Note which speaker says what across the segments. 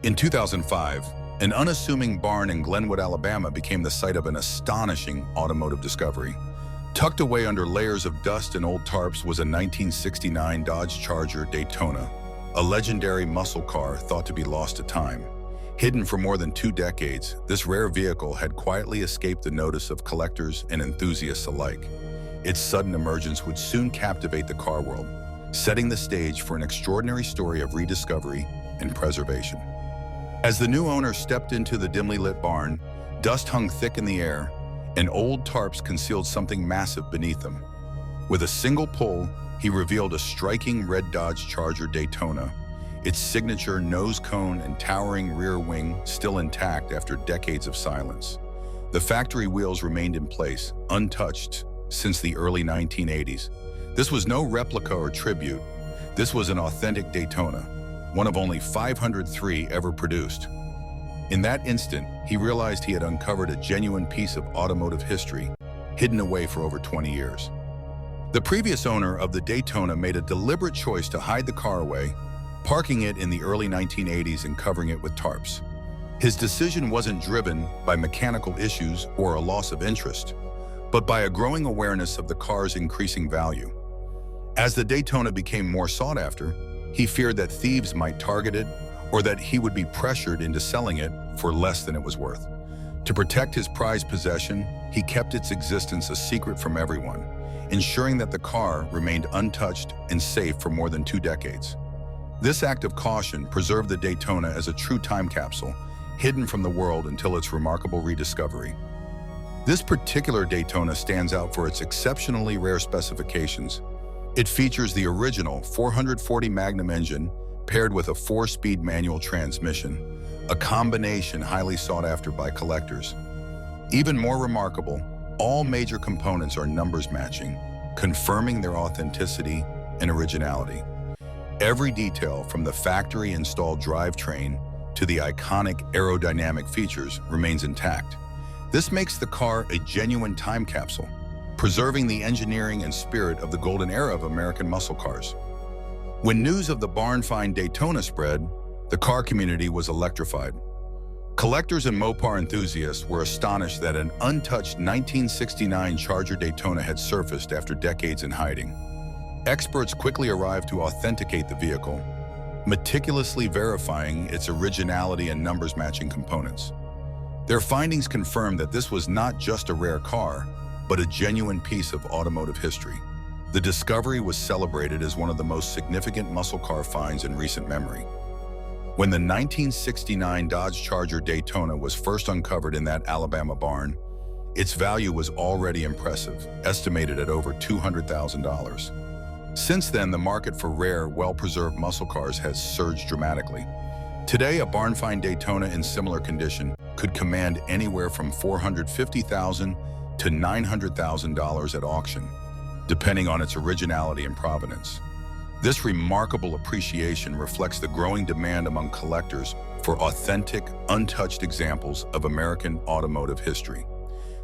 Speaker 1: In 2005, an unassuming barn in Glenwood, Alabama became the site of an astonishing automotive discovery. Tucked away under layers of dust and old tarps was a 1969 Dodge Charger Daytona, a legendary muscle car thought to be lost to time. Hidden for more than 2 decades, this rare vehicle had quietly escaped the notice of collectors and enthusiasts alike. Its sudden emergence would soon captivate the car world, setting the stage for an extraordinary story of rediscovery and preservation. As the new owner stepped into the dimly lit barn, dust hung thick in the air, and old tarps concealed something massive beneath them. With a single pull, he revealed a striking red Dodge Charger Daytona, its signature nose cone and towering rear wing still intact after decades of silence. The factory wheels remained in place, untouched, since the early 1980s. This was no replica or tribute. This was an authentic Daytona, one of only 503 ever produced. In that instant, he realized he had uncovered a genuine piece of automotive history, hidden away for over 20 years. The previous owner of the Daytona made a deliberate choice to hide the car away, parking it in the early 1980s and covering it with tarps. His decision wasn't driven by mechanical issues or a loss of interest, but by a growing awareness of the car's increasing value. As the Daytona became more sought after, he feared that thieves might target it or that he would be pressured into selling it for less than it was worth. To protect his prized possession, he kept its existence a secret from everyone, ensuring that the car remained untouched and safe for more than 2 decades. This act of caution preserved the Daytona as a true time capsule, hidden from the world until its remarkable rediscovery. This particular Daytona stands out for its exceptionally rare specifications. It features the original 440 Magnum engine paired with a 4-speed manual transmission, a combination highly sought after by collectors. Even more remarkable, all major components are numbers matching, confirming their authenticity and originality. Every detail from the factory-installed drivetrain to the iconic aerodynamic features remains intact. This makes the car a genuine time capsule, preserving the engineering and spirit of the golden era of American muscle cars. When news of the Barn-Find Daytona spread, the car community was electrified. Collectors and Mopar enthusiasts were astonished that an untouched 1969 Charger Daytona had surfaced after decades in hiding. Experts quickly arrived to authenticate the vehicle, meticulously verifying its originality and numbers-matching components. Their findings confirmed that this was not just a rare car, but a genuine piece of automotive history. The discovery was celebrated as one of the most significant muscle car finds in recent memory. When the 1969 Dodge Charger Daytona was first uncovered in that Alabama barn, its value was already impressive, estimated at over $200,000. Since then, the market for rare, well-preserved muscle cars has surged dramatically. Today, a Barn-Find Daytona in similar condition could command anywhere from $450,000 to $900,000 at auction, depending on its originality and provenance. This remarkable appreciation reflects the growing demand among collectors for authentic, untouched examples of American automotive history.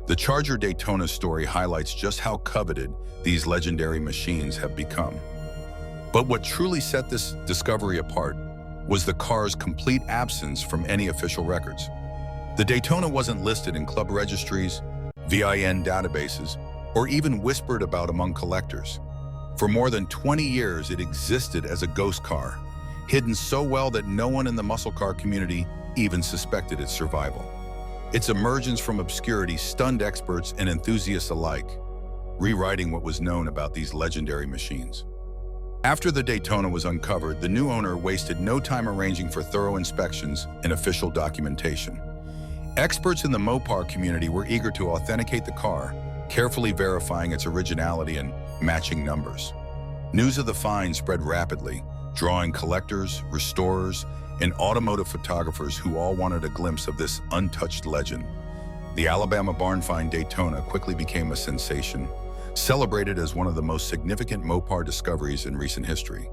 Speaker 1: The Charger Daytona story highlights just how coveted these legendary machines have become. But what truly set this discovery apart was the car's complete absence from any official records. The Daytona wasn't listed in club registries, VIN databases, or even whispered about among collectors. For more than 20 years, it existed as a ghost car, hidden so well that no one in the muscle car community even suspected its survival. Its emergence from obscurity stunned experts and enthusiasts alike, rewriting what was known about these legendary machines. After the Daytona was uncovered, the new owner wasted no time arranging for thorough inspections and official documentation. Experts in the Mopar community were eager to authenticate the car, carefully verifying its originality and matching numbers. News of the find spread rapidly, drawing collectors, restorers, and automotive photographers who all wanted a glimpse of this untouched legend. The Alabama Barn-Find Daytona quickly became a sensation, celebrated as one of the most significant Mopar discoveries in recent history.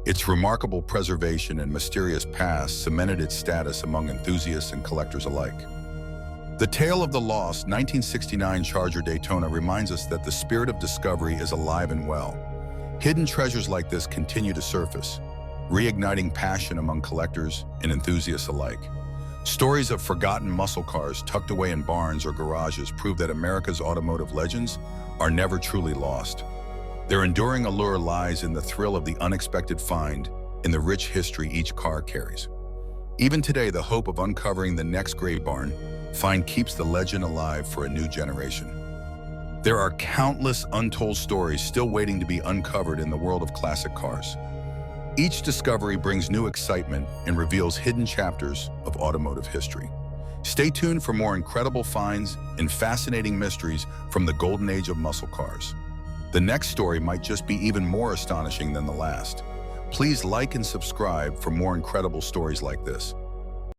Speaker 1: Its remarkable preservation and mysterious past cemented its status among enthusiasts and collectors alike. The tale of the lost 1969 Charger Daytona reminds us that the spirit of discovery is alive and well. Hidden treasures like this continue to surface, reigniting passion among collectors and enthusiasts alike. Stories of forgotten muscle cars tucked away in barns or garages prove that America's automotive legends are never truly lost. Their enduring allure lies in the thrill of the unexpected find, in the rich history each car carries. Even today, the hope of uncovering the next great barn find keeps the legend alive for a new generation. There are countless untold stories still waiting to be uncovered in the world of classic cars. Each discovery brings new excitement and reveals hidden chapters of automotive history. Stay tuned for more incredible finds and fascinating mysteries from the golden age of muscle cars. The next story might just be even more astonishing than the last. Please like and subscribe for more incredible stories like this.